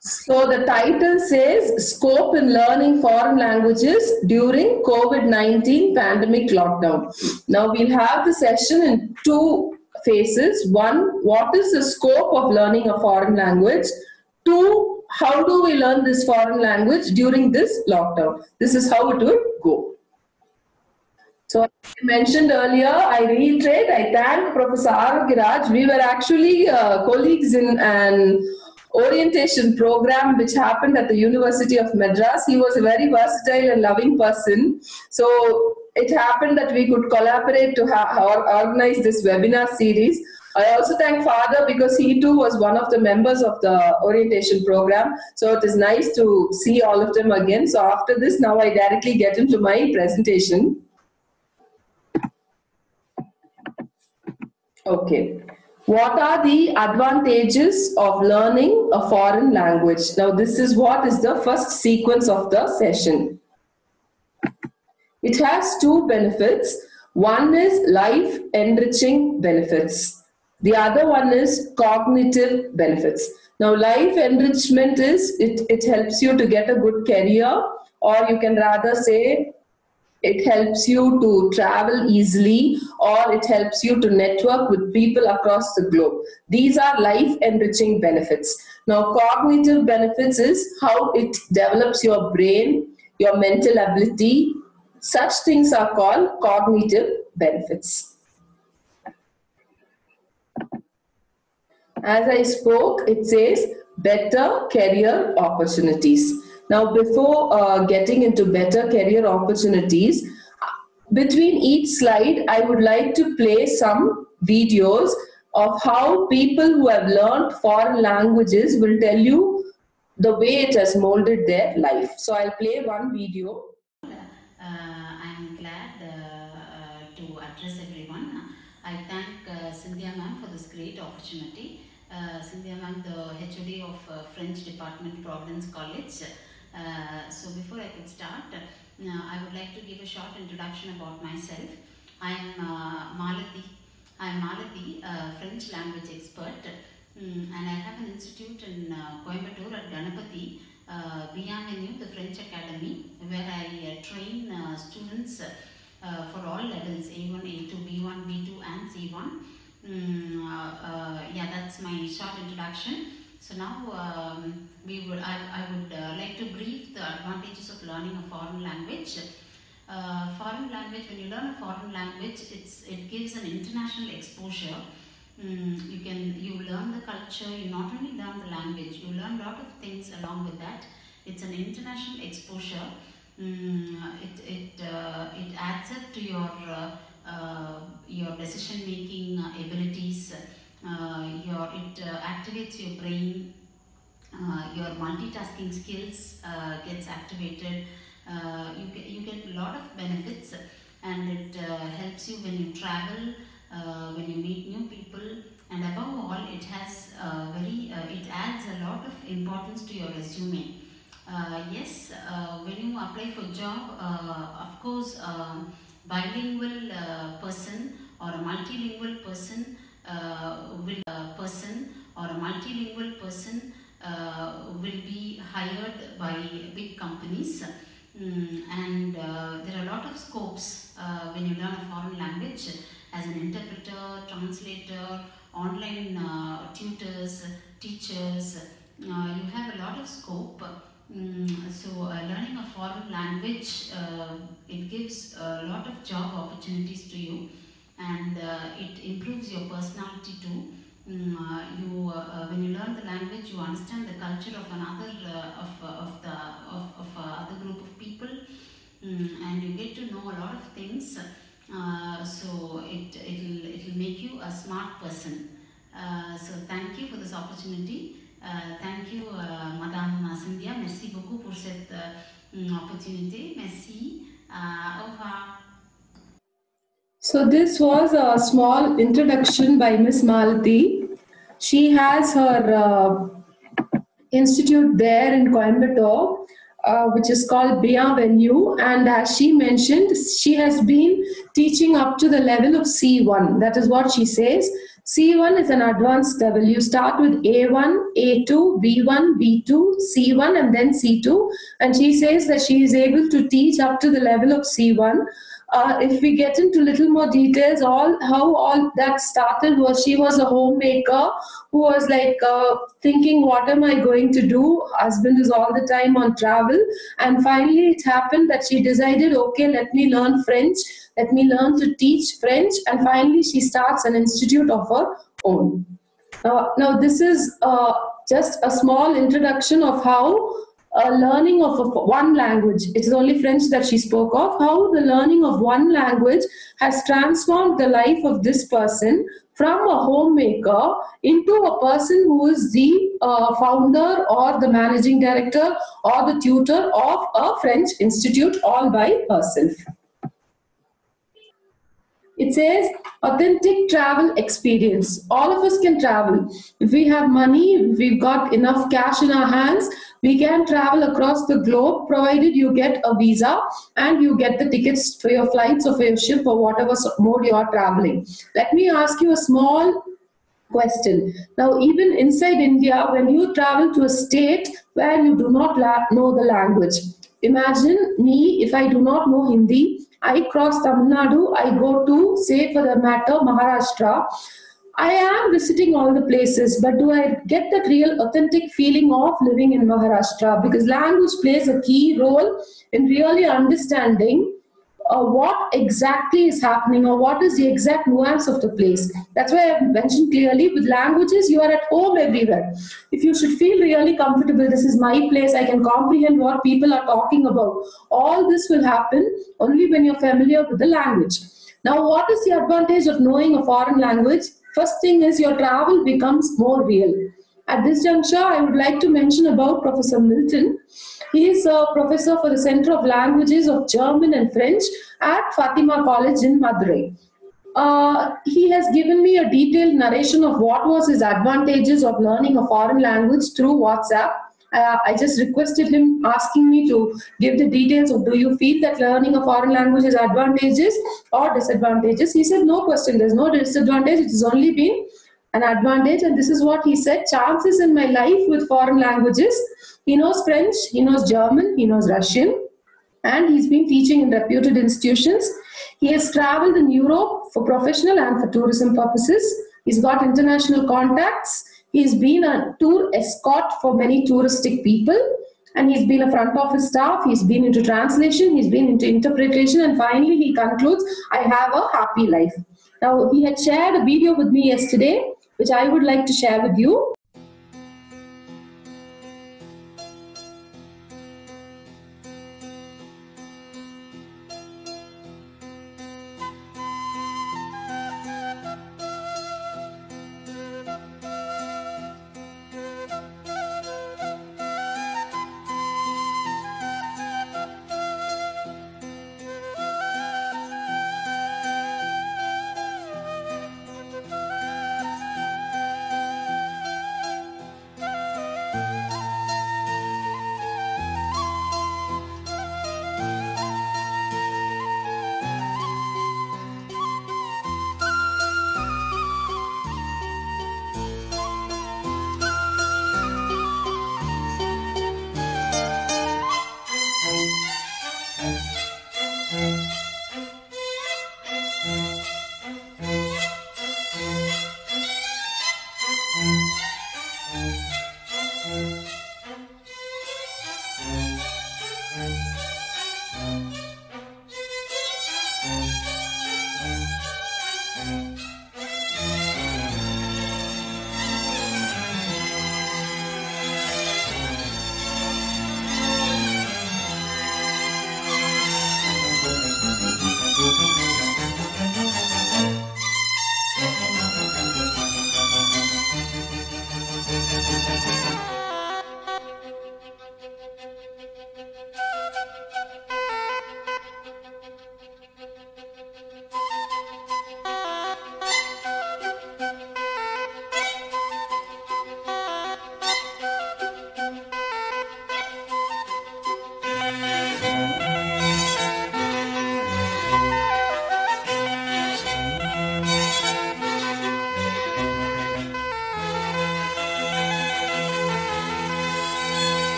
So the title says Scope in Learning Foreign Languages During COVID-19 Pandemic Lockdown. Now we'll have the session in two phases. One, what is the scope of learning a foreign language? Two, how do we learn this foreign language during this lockdown? This is how it would go. So, as I mentioned earlier, I reiterate, I thank Professor Arogiraj. We were actually colleagues in an orientation program which happened at the University of Madras. He was a very versatile and loving person. So, it happened that we could collaborate to organize this webinar series. I also thank Father because he too was one of the members of the orientation program. So it is nice to see all of them again. So after this, now I directly get into my presentation. Okay. What are the advantages of learning a foreign language? Now this is what is the first sequence of the session. It has two benefits. One is life enriching benefits. The other one is cognitive benefits. Now, life enrichment is, it helps you to get a good career, or you can rather say it helps you to travel easily, or it helps you to network with people across the globe. These are life enriching benefits. Now, cognitive benefits is how it develops your brain, your mental ability. Such things are called cognitive benefits. As I spoke, it says better career opportunities. Now, before getting into better career opportunities, between each slide, I would like to play some videos of how people who have learned foreign languages will tell you the way it has molded their life. So I'll play one video. I'm glad to address everyone. I thank Cynthia ma'am for this great opportunity. Cynthia ma'am, the HOD of French Department, Providence College. So before I could start, I would like to give a short introduction about myself. I am Malati. I am Malati, a French language expert, and I have an institute in Coimbatore at Ganapati, Bienvenue, the French Academy, where I train students for all levels, A1, A2, B1, B2 and C1. Yeah, that's my short introduction. So now I would like to brief the advantages of learning a foreign language. Foreign language, when you learn a foreign language, it gives an international exposure. You learn the culture, you not only learn the language, you learn a lot of things along with that. It's an international exposure. It adds up to your decision making abilities. It activates your brain. Your multitasking skills gets activated. You get a lot of benefits, and it helps you when you travel, when you meet new people, and above all, it has it adds a lot of importance to your resume. Yes, when you apply for a job, of course, bilingual person or a multilingual person will be hired by big companies. And there are a lot of scopes when you learn a foreign language as an interpreter, translator, online tutors, teachers. You have a lot of scope. So learning a foreign language, it gives a lot of job opportunities to you, and it improves your personality too. When you learn the language, you understand the culture of another other group of people, and you get to know a lot of things. So it'll make you a smart person. So thank you for this opportunity. Thank you, Madame Cynthia. Merci beaucoup pour cette opportunité. Merci. Au revoir. So this was a small introduction by Miss Malati. She has her institute there in Coimbatore, which is called Bienvenue, and as she mentioned, she has been teaching up to the level of C1. That is what she says. C1 is an advanced level. You start with A1, A2, B1, B2, C1, and then C2. And she says that she is able to teach up to the level of C1. If we get into little more details, how all that started was she was a homemaker who was like thinking, what am I going to do? Husband is all the time on travel. And finally it happened that she decided, okay, let me learn French. Let me learn to teach French. And finally she starts an institute of her own. Now this is just a small introduction of how learning of one language, it is only French that she spoke of, how the learning of one language has transformed the life of this person from a homemaker into a person who is the founder or the managing director or the tutor of a French institute all by herself. It says authentic travel experience. All of us can travel. If we have money, if we've got enough cash in our hands, we can travel across the globe, provided you get a visa and you get the tickets for your flights or for your ship or whatever mode you are traveling. Let me ask you a small question. Now, even inside India, when you travel to a state where you do not know the language, imagine me, if I do not know Hindi, I cross Tamil Nadu, I go to, say for the matter, Maharashtra. I am visiting all the places, but do I get that real authentic feeling of living in Maharashtra? Because language plays a key role in really understanding what exactly is happening or what is the exact nuance of the place. That's why I mentioned clearly, with languages, you are at home everywhere. If you should feel really comfortable, this is my place, I can comprehend what people are talking about. All this will happen only when you're familiar with the language. Now, what is the advantage of knowing a foreign language? First thing is your travel becomes more real. At this juncture, I would like to mention about Professor Milton. He is a professor for the Center of Languages of German and French at Fatima College in Madurai. He has given me a detailed narration of what was his advantages of learning a foreign language through WhatsApp. I just requested him, asking me to give the details of, do you feel that learning a foreign language is advantages or disadvantages? He said, no question, there's no disadvantage, it has only been an advantage. And this is what he said: chances in my life with foreign languages. He knows French, he knows German, he knows Russian, and he's been teaching in reputed institutions. He has traveled in Europe for professional and for tourism purposes. He's got international contacts. He's been a tour escort for many touristic people, and he's been a front office staff. He's been into translation, he's been into interpretation, and finally he concludes, I have a happy life. Now, he had shared a video with me yesterday, which I would like to share with you.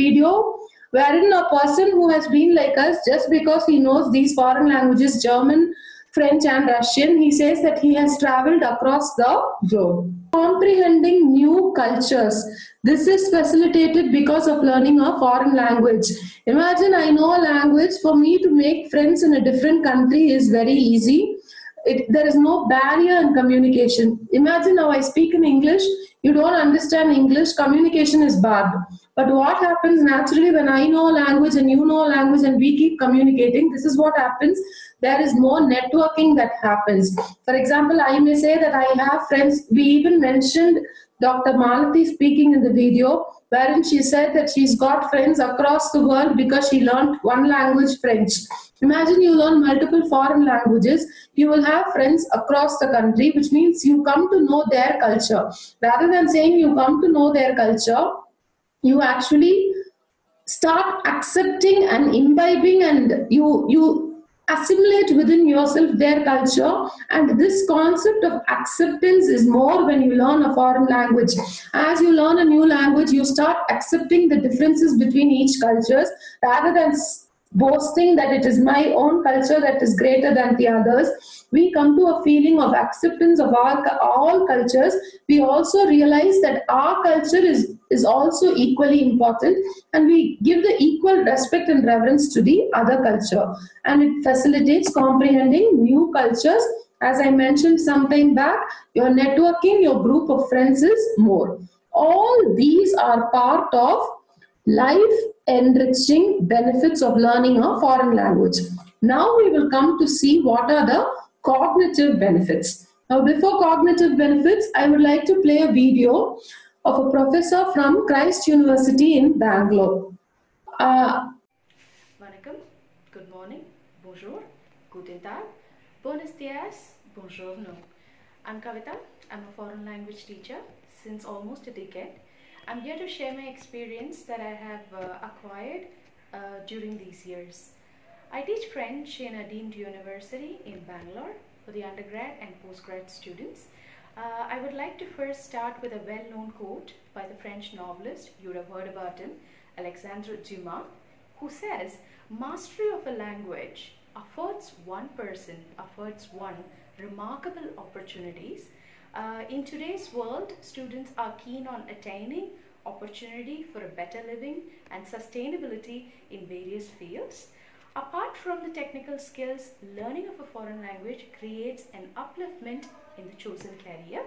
video wherein a person who has been like us, just because he knows these foreign languages, German, French, and Russian, he says that he has traveled across the globe. Comprehending new cultures. This is facilitated because of learning a foreign language. Imagine I know a language, for me to make friends in a different country is very easy. There is no barrier in communication. Imagine now I speak in English, you don't understand English, communication is bad. But what happens naturally when I know a language and you know a language and we keep communicating, this is what happens. There is more networking that happens. For example, I may say that I have friends, we even mentioned Dr. Malati speaking in the video, wherein she said that she's got friends across the world because she learned one language, French. Imagine you learn multiple foreign languages, you will have friends across the country, which means you come to know their culture. Rather than saying you come to know their culture, you actually start accepting and imbibing, and you assimilate within yourself their culture. And this concept of acceptance is more when you learn a foreign language. As you learn a new language, you start accepting the differences between each cultures, rather than boasting that it is my own culture that is greater than the others. We come to a feeling of acceptance of all cultures. We also realize that our culture is also equally important, and we give the equal respect and reverence to the other culture. And it facilitates comprehending new cultures. As I mentioned some time back, your networking, your group of friends is more. All these are part of life enriching benefits of learning a foreign language. Now we will come to see what are the cognitive benefits. Now, before cognitive benefits, I would like to play a video of a professor from Christ University in Bangalore. Vanakkam, good morning, bonjour, guten tag, buenos dias, buongiorno. I'm Kavita. I'm a foreign language teacher since almost a decade. I'm here to share my experience that I have acquired during these years. I teach French in a deemed university in Bangalore for the undergrad and postgrad students. I would like to first start with a well-known quote by the French novelist, you would have heard about him, Alexandre Dumas, who says, "Mastery of a language affords one remarkable opportunities. In today's world, students are keen on attaining opportunity for a better living and sustainability in various fields. Apart from the technical skills, learning of a foreign language creates an upliftment in the chosen career.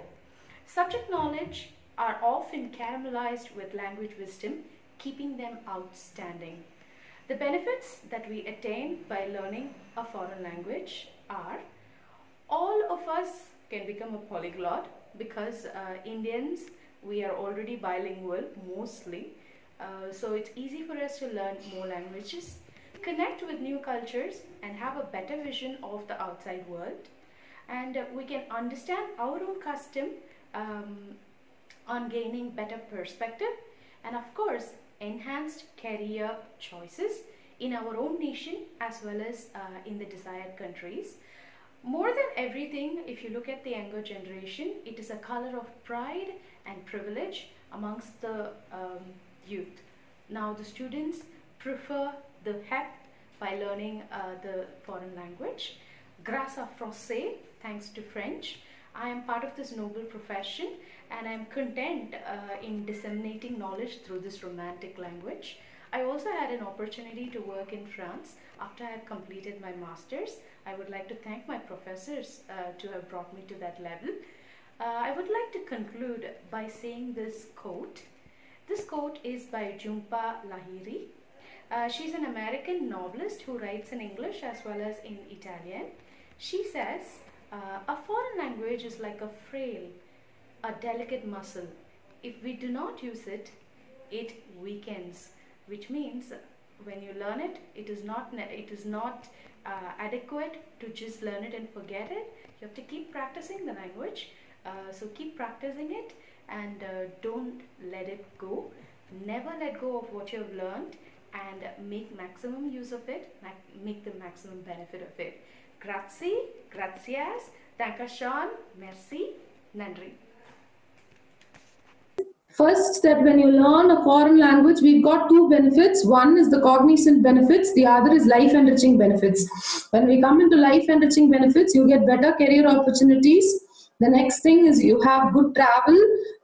Subject knowledge are often caramelized with language wisdom, keeping them outstanding. The benefits that we attain by learning a foreign language are, all of us can become a polyglot because Indians, we are already bilingual mostly. So it's easy for us to learn more languages, connect with new cultures and have a better vision of the outside world. And we can understand our own custom on gaining better perspective, and of course enhanced career choices in our own nation as well as in the desired countries. More than everything, if you look at the younger generation, it is a color of pride and privilege amongst the youth. Now the students prefer the HEP by learning the foreign language. Grâce à français, thanks to French, I am part of this noble profession and I am content in disseminating knowledge through this romantic language. I also had an opportunity to work in France after I had completed my master's. I would like to thank my professors to have brought me to that level. I would like to conclude by saying this quote. This quote is by Jhumpa Lahiri. She's an American novelist who writes in English as well as in Italian. She says, a foreign language is like a frail, a delicate muscle. If we do not use it, it weakens, which means when you learn it, it is not adequate to just learn it and forget it. You have to keep practicing the language. So keep practicing it and don't let it go. Never let go of what you have learned and make maximum use of it, make the maximum benefit of it. Grazie, gracias, dankeschön, merci, nandri. First, that when you learn a foreign language, we've got two benefits. One is the cognizant benefits, the other is life enriching benefits. When we come into life enriching benefits, you get better career opportunities. The next thing is you have good travel,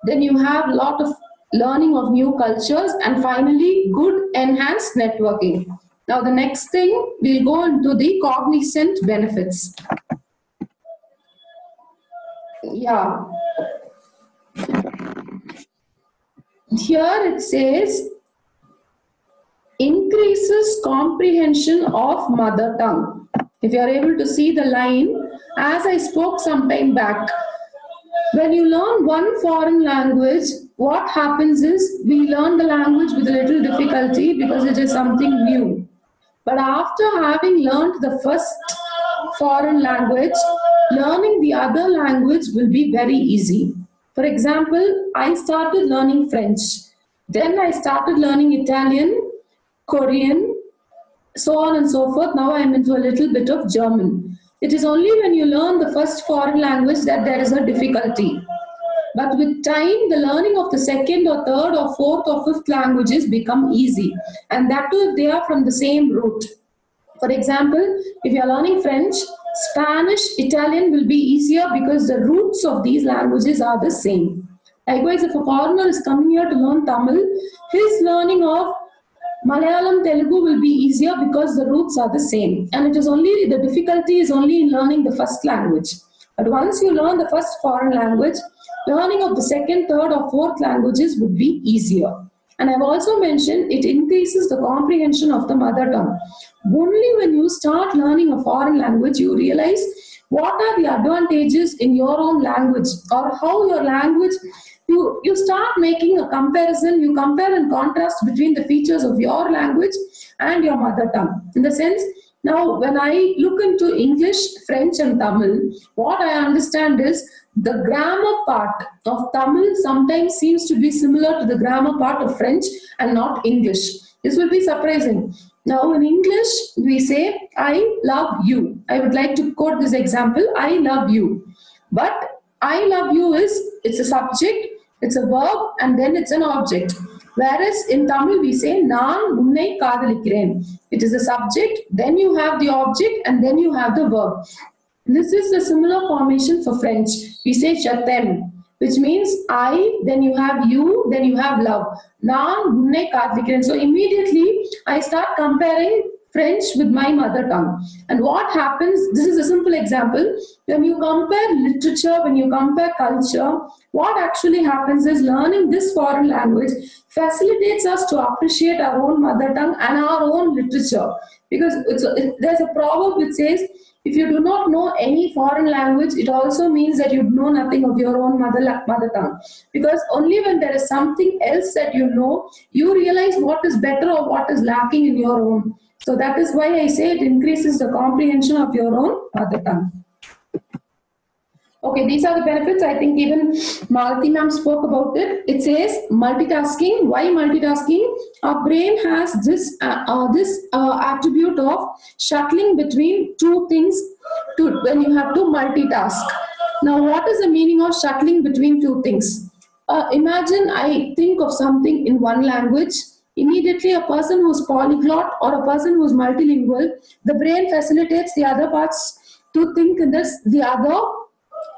then you have a lot of learning of new cultures, and finally, good enhanced networking. Now, the next thing, we'll go into the cognizant benefits. Yeah. Here it says, increases comprehension of mother tongue. If you are able to see the line, as I spoke some time back, when you learn one foreign language, what happens is we learn the language with a little difficulty because it is something new. But after having learned the first foreign language, learning the other language will be very easy. For example, I started learning French. Then I started learning Italian, Korean, so on and so forth. Now I am into a little bit of German. It is only when you learn the first foreign language that there is a difficulty. But with time, the learning of the second or third or fourth or fifth languages become easy. And that too if they are from the same root. For example, if you are learning French, Spanish, Italian will be easier because the roots of these languages are the same. Likewise, if a foreigner is coming here to learn Tamil, his learning of Malayalam, Telugu will be easier because the roots are the same. And it is only, the difficulty is only in learning the first language. But once you learn the first foreign language, learning of the second, third or fourth languages would be easier. And I've also mentioned it increases the comprehension of the mother tongue. Only when you start learning a foreign language, you realize what are the advantages in your own language or how your language, you start making a comparison, you compare and contrast between the features of your language and your mother tongue. In the sense, now when I look into English, French and Tamil, what I understand is the grammar part of Tamil sometimes seems to be similar to the grammar part of French and not English. This will be surprising. Now in English, we say, I love you. I would like to quote this example, I love you. But I love you it's a subject, it's a verb, and then it's an object. Whereas in Tamil, we say, Naan unnai kaadalikiren. It is a subject, then you have the object, and then you have the verb. This is a similar formation for French. We say je t'aime, which means I, then you have you, then you have love. Naan unnai kaadalikiren. So immediately I start comparing French with my mother tongue. And what happens, this is a simple example, when you compare literature, when you compare culture, what actually happens is learning this foreign language facilitates us to appreciate our own mother tongue and our own literature. Because there's a proverb which says, if you do not know any foreign language, it also means that you know nothing of your own mother tongue. Because only when there is something else that you know, you realize what is better or what is lacking in your own. So that is why I say it increases the comprehension of your own mother tongue. Okay, these are the benefits. I think even Malati ma'am spoke about it. It says multitasking. Why multitasking? Our brain has this attribute of shuttling between two things when you have to multitask. Now, what is the meaning of shuttling between two things? Imagine I think of something in one language. Immediately, a person who's polyglot or a person who's multilingual, the brain facilitates the other parts to think in the other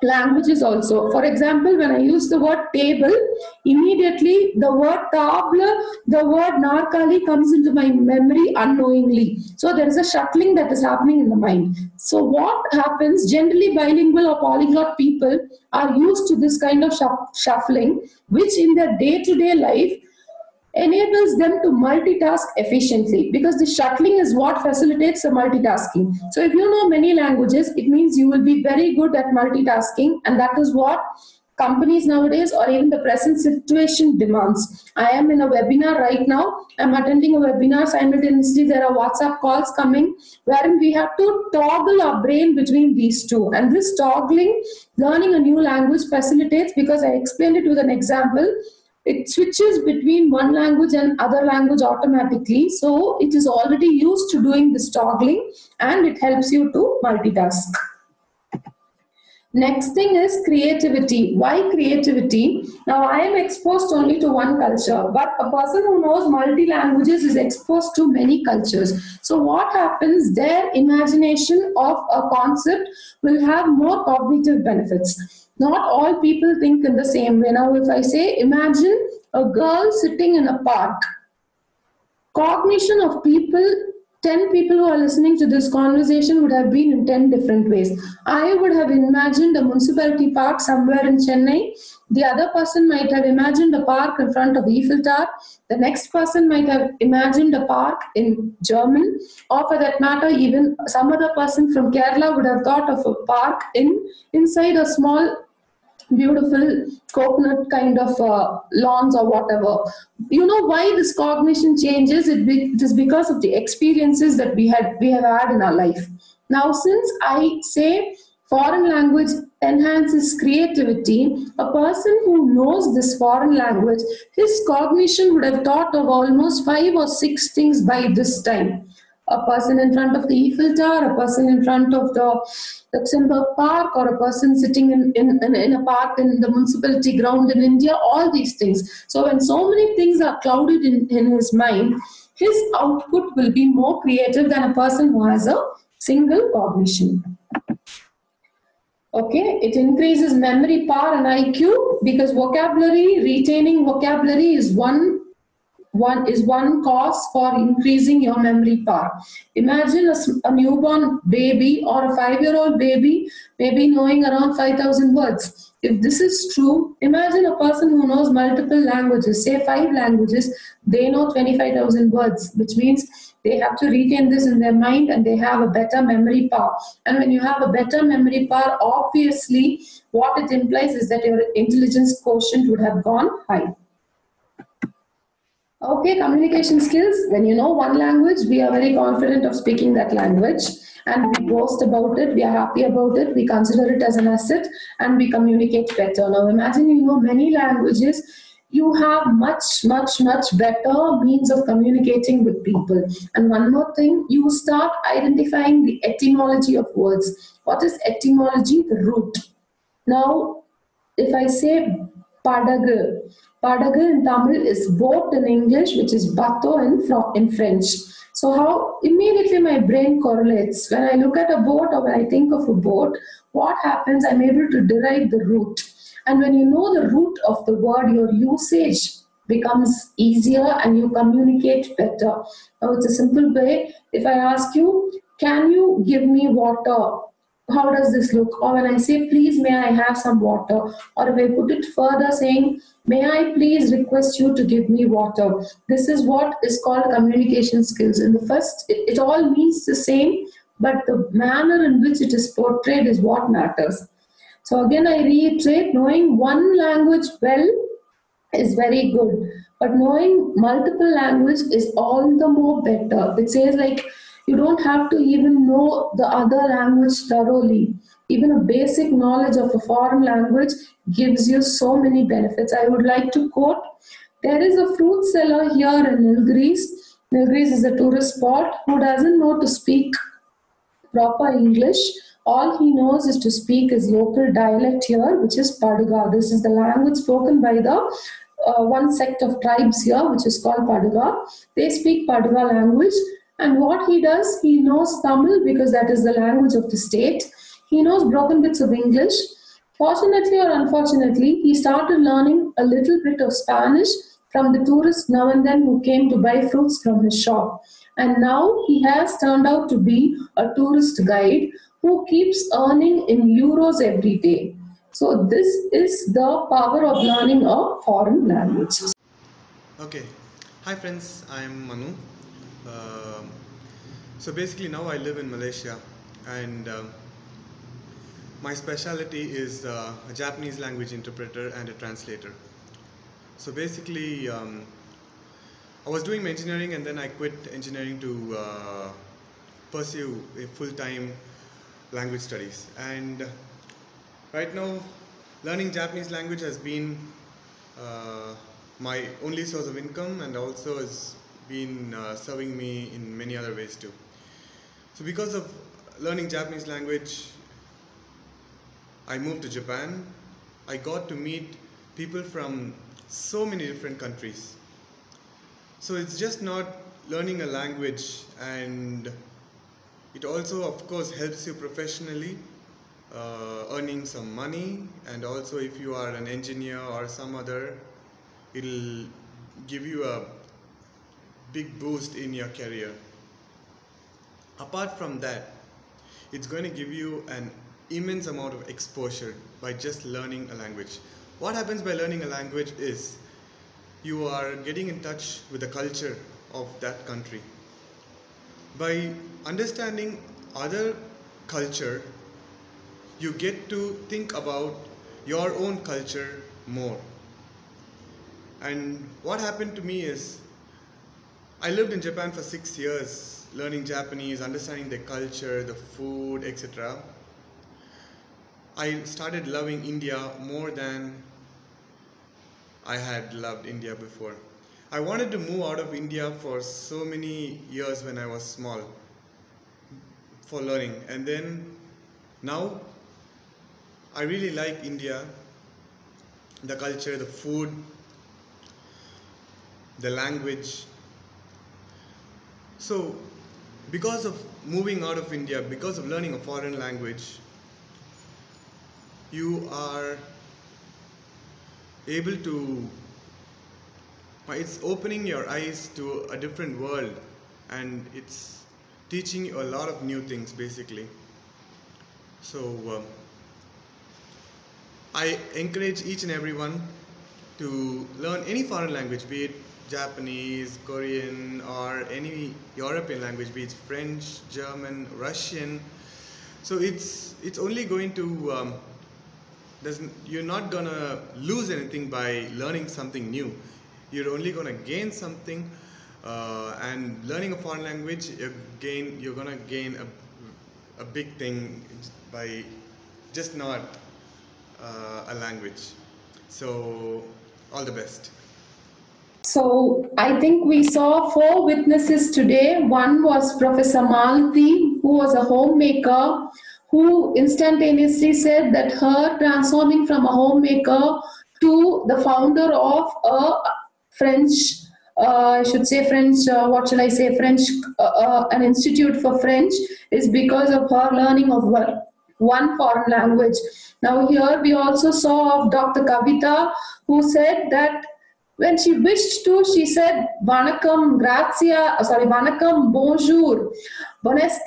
languages also. For example, when I use the word table, immediately the word table, the word narkali comes into my memory unknowingly. So there is a shuttling that is happening in the mind. So what happens, generally bilingual or polyglot people are used to this kind of shuffling, which in their day-to-day life enables them to multitask efficiently, because the shuttling is what facilitates the multitasking. So if you know many languages, it means you will be very good at multitasking, and that is what companies nowadays or even the present situation demands. I am in a webinar right now. I'm attending a webinar. Simultaneously, there are WhatsApp calls coming wherein we have to toggle our brain between these two. And this toggling, learning a new language facilitates, because I explained it with an example. It switches between one language and other language automatically. So it is already used to doing this toggling, and it helps you to multitask. Next thing is creativity. Why creativity? Now, I am exposed only to one culture, but a person who knows multi languages is exposed to many cultures. So, what happens? Their imagination of a concept will have more cognitive benefits. Not all people think in the same way. Now, if I say, imagine a girl sitting in a park, cognition of people, 10 people who are listening to this conversation would have been in 10 different ways. I would have imagined a municipality park somewhere in Chennai. The other person might have imagined a park in front of Eiffel Tower. The next person might have imagined a park in German, or for that matter even some other person from Kerala would have thought of a park inside a small beautiful coconut kind of lawns or whatever. You know why this cognition changes? It is because of the experiences that we have had in our life. Now, since I say foreign language enhances creativity, a person who knows this foreign language, his cognition would have thought of almost 5 or 6 things by this time. A person in front of the Eiffel Tower, a person in front of the Luxembourg Park, or a person sitting in a park in the municipality ground in India, all these things. So, when so many things are clouded in his mind, his output will be more creative than a person who has a single cognition. Okay, it increases memory power and IQ because retaining vocabulary is one cause for increasing your memory power. Imagine a newborn baby or a 5-year-old baby maybe knowing around 5,000 words. If this is true, imagine a person who knows multiple languages, say 5 languages, they know 25,000 words, which means they have to retain this in their mind and they have a better memory power. And when you have a better memory power, obviously what it implies is that your intelligence quotient would have gone high. Okay, communication skills. When you know one language, we are very confident of speaking that language and we boast about it, we are happy about it, we consider it as an asset and we communicate better. Now imagine you know many languages, you have much better means of communicating with people. And one more thing, you start identifying the etymology of words. What is etymology? The root. Now, if I say Padagu, Padagu in Tamil is boat in English, which is bateau in French. So how immediately my brain correlates. When I look at a boat or when I think of a boat, what happens? I'm able to derive the root. And when you know the root of the word, your usage becomes easier and you communicate better. Now it's a simple way. If I ask you, can you give me water? How does this look? Or when I say, please, may I have some water? Or if I put it further saying, may I please request you to give me water? This is what is called communication skills. In the first, it all means the same, but the manner in which it is portrayed is what matters. So again, I reiterate, knowing one language well is very good, but knowing multiple language is all the more better. It says like, you don't have to even know the other language thoroughly. Even a basic knowledge of a foreign language gives you so many benefits. I would like to quote, there is a fruit seller here in Nilgiris. Nilgiris is a tourist spot who doesn't know to speak proper English. All he knows is to speak his local dialect here, which is Paduga. This is the language spoken by the one sect of tribes here, which is called Paduga. They speak Paduga language. And what he does, he knows Tamil because that is the language of the state. He knows broken bits of English. Fortunately or unfortunately, he started learning a little bit of Spanish from the tourists now and then who came to buy fruits from his shop. And now he has turned out to be a tourist guide who keeps earning in euros every day. So this is the power of learning a foreign language. Okay, hi friends, I'm Manu. So basically now I live in Malaysia and my specialty is a Japanese language interpreter and a translator. So basically I was doing engineering and then I quit engineering to pursue a full-time language studies, and right now learning Japanese language has been my only source of income and also has been serving me in many other ways too. So because of learning Japanese language, I moved to Japan, I got to meet people from so many different countries. So it's just not learning a language, and it also, of course, helps you professionally, earning some money, and also if you are an engineer or some other, it'll give you a big boost in your career. Apart from that, it's going to give you an immense amount of exposure by just learning a language. What happens by learning a language is you are getting in touch with the culture of that country. By understanding other culture, you get to think about your own culture more. And what happened to me is, I lived in Japan for 6 years, learning Japanese, understanding the culture, the food, etc. I started loving India more than I had loved India before. I wanted to move out of India for so many years when I was small for learning, and then now I really like India, the culture, the food, the language. So because of moving out of India, because of learning a foreign language, you are able to, it's opening your eyes to a different world, and it's teaching you a lot of new things basically. So I encourage each and everyone to learn any foreign language, be it Japanese, Korean, or any European language, be it French, German, Russian. So it's only going to, you're not gonna lose anything by learning something new. You're only gonna gain something, and learning a foreign language, you're gonna gain a big thing by just not a language. So all the best. So I think we saw 4 witnesses today. One was Professor Malati, who was a homemaker, who instantaneously said that her transforming from a homemaker to the founder of a French, I should say French, what shall I say, French, an institute for French, is because of her learning of one foreign language. Now here we also saw of Dr. Kavita, who said that when she wished to, she said Vanakkam, Grazia, sorry, Vanakkam, Bonjour, Buenas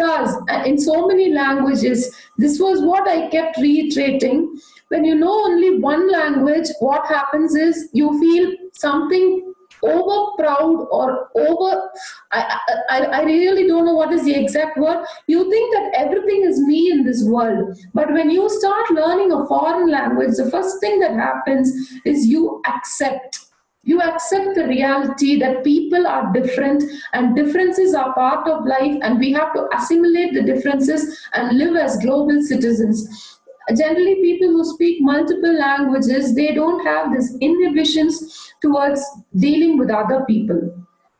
in so many languages. This was what I kept reiterating. When you know only one language, what happens is you feel something over proud or over, I really don't know what is the exact word. You think that everything is me in this world. But when you start learning a foreign language, the first thing that happens is you accept. You accept the reality that people are different and differences are part of life, and we have to assimilate the differences and live as global citizens. Generally, people who speak multiple languages, they don't have these inhibitions towards dealing with other people.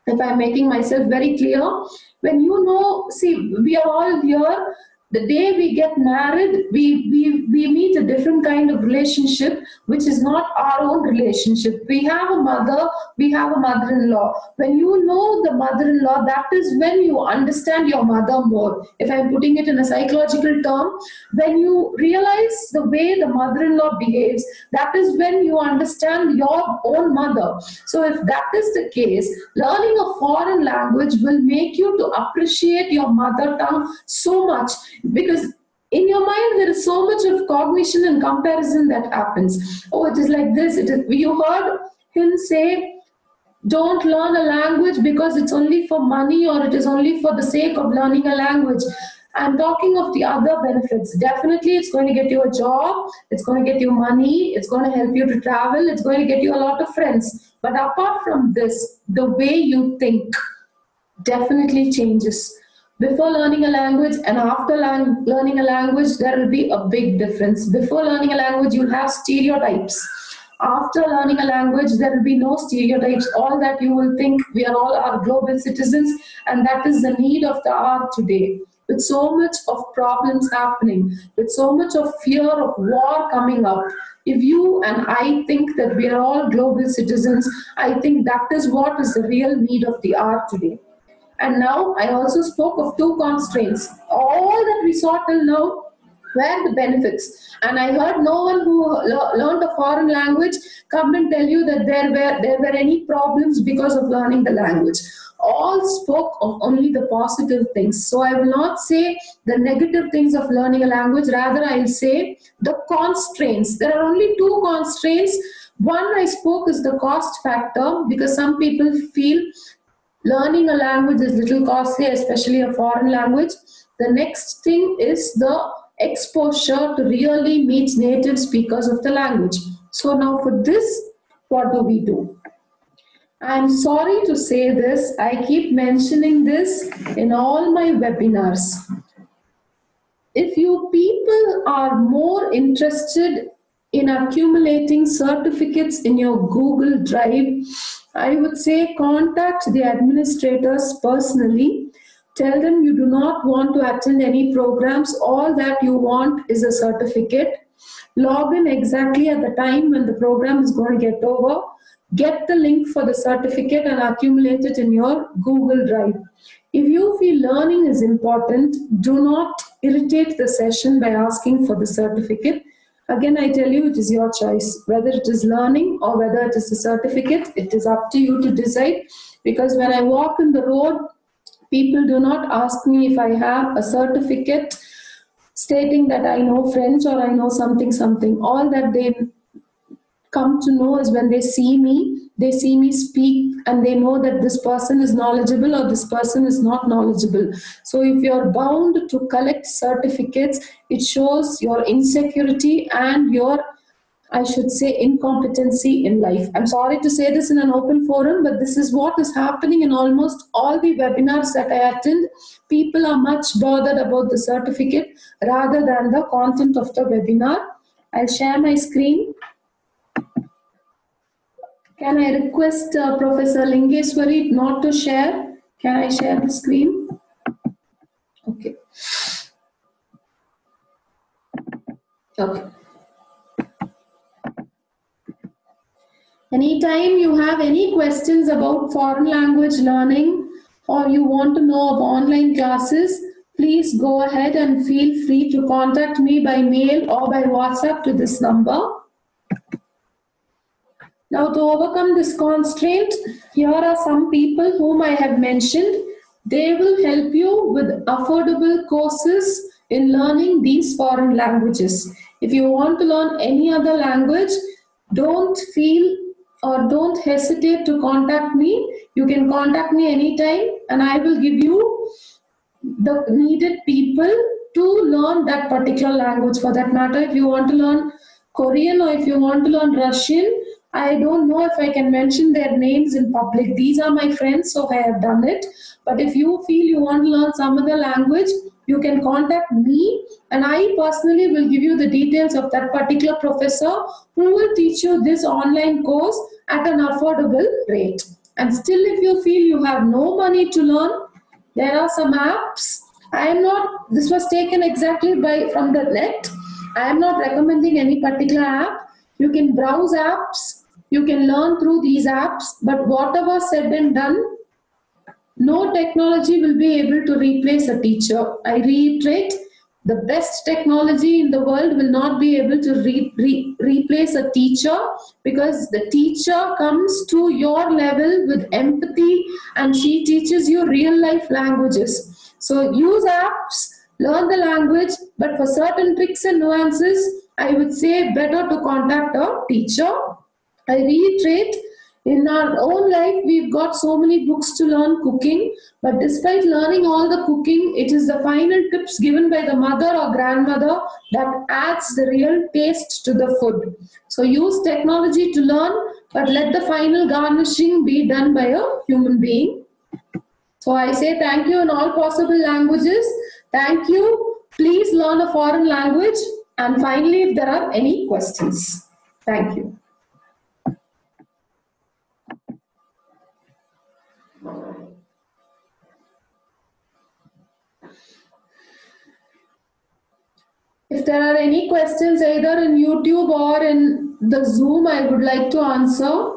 If I'm making myself very clear, when you know, see, we are all here. The day we get married, we meet a different kind of relationship, which is not our own relationship. We have a mother, we have a mother-in-law. When you know the mother-in-law, that is when you understand your mother more. If I'm putting it in a psychological term, when you realize the way the mother-in-law behaves, that is when you understand your own mother. So if that is the case, learning a foreign language will make you to appreciate your mother tongue so much. Because in your mind there is so much of cognition and comparison that happens. Oh, it is like this. You heard him say, don't learn a language because it's only for money or it is only for the sake of learning a language. I'm talking of the other benefits. Definitely it's going to get you a job, it's going to get you money, it's going to help you to travel, it's going to get you a lot of friends. But apart from this, the way you think definitely changes. Before learning a language and after learning a language, there will be a big difference. Before learning a language, you'll have stereotypes. After learning a language, there will be no stereotypes. All that you will think, we are all our global citizens, and that is the need of the hour today. with so much of problems happening, with so much of fear of war coming up, if you and I think that we are all global citizens, I think that is what is the real need of the hour today. And now I also spoke of two constraints. All that we saw till now were the benefits. And I heard no one who learned a foreign language come and tell you that there were any problems because of learning the language. All spoke of only the positive things. So I will not say the negative things of learning a language, rather I will say the constraints. There are only two constraints. One I spoke is the cost factor, because some people feel learning a language is little costly, especially a foreign language. The next thing is the exposure to really meet native speakers of the language. So now for this, what do we do? I'm sorry to say this, I keep mentioning this in all my webinars. If you people are more interested in accumulating certificates in your Google Drive, I would say contact the administrators personally. Tell them you do not want to attend any programs. All that you want is a certificate. Log in exactly at the time when the program is going to get over. Get the link for the certificate and accumulate it in your Google Drive. If you feel learning is important, do not irritate the session by asking for the certificate. Again, I tell you, it is your choice. Whether it is learning or whether it is a certificate, it is up to you to decide. Because when I walk in the road, people do not ask me if I have a certificate stating that I know French or I know something, something. All that they come to know is when they see me speak, and they know that this person is knowledgeable or this person is not knowledgeable. So if you're bound to collect certificates, it shows your insecurity and your, I should say, incompetency in life. I'm sorry to say this in an open forum, but this is what is happening in almost all the webinars that I attend. People are much bothered about the certificate rather than the content of the webinar. I'll share my screen. Can I request Professor Lingeswari not to share? Can I share the screen? Okay. Okay. Anytime you have any questions about foreign language learning or you want to know of online classes, please go ahead and feel free to contact me by mail or by WhatsApp to this number. Now, to overcome this constraint, here are some people whom I have mentioned. They will help you with affordable courses in learning these foreign languages. If you want to learn any other language, don't feel or don't hesitate to contact me. You can contact me anytime and I will give you the needed people to learn that particular language. For that matter, if you want to learn Korean or if you want to learn Russian, I don't know if I can mention their names in public. These are my friends, so I have done it. But if you feel you want to learn some other language, you can contact me and I personally will give you the details of that particular professor who will teach you this online course at an affordable rate. And still, if you feel you have no money to learn, there are some apps. This was taken exactly from the net. I am not recommending any particular app. You can browse apps, you can learn through these apps, but whatever said and done, no technology will be able to replace a teacher. I reiterate, the best technology in the world will not be able to replace a teacher, because the teacher comes to your level with empathy and she teaches you real life languages. So use apps, learn the language, but for certain tricks and nuances, I would say better to contact a teacher. I reiterate, in our own life, we've got so many books to learn cooking, but despite learning all the cooking, it is the final tips given by the mother or grandmother that adds the real taste to the food. So use technology to learn, but let the final garnishing be done by a human being. So I say thank you in all possible languages. Thank you. Please learn a foreign language. And finally, if there are any questions. Thank you. If there are any questions either in YouTube or in the Zoom, I would like to answer.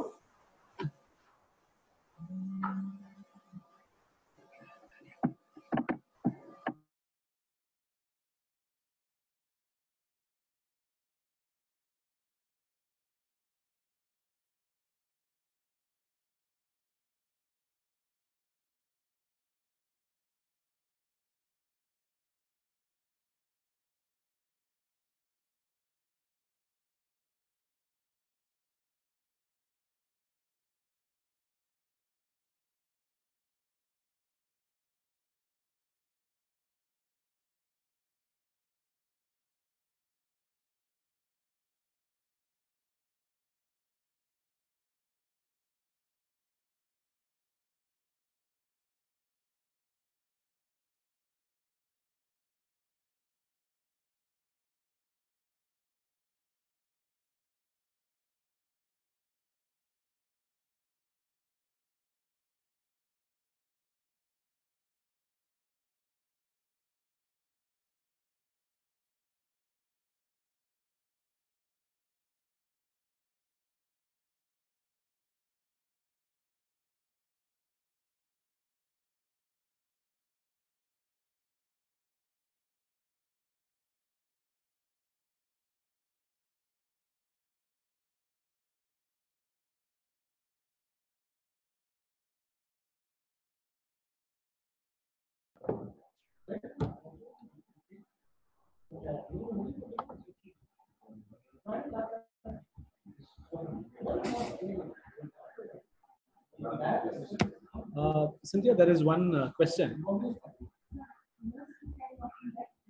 Cynthia, there is one question.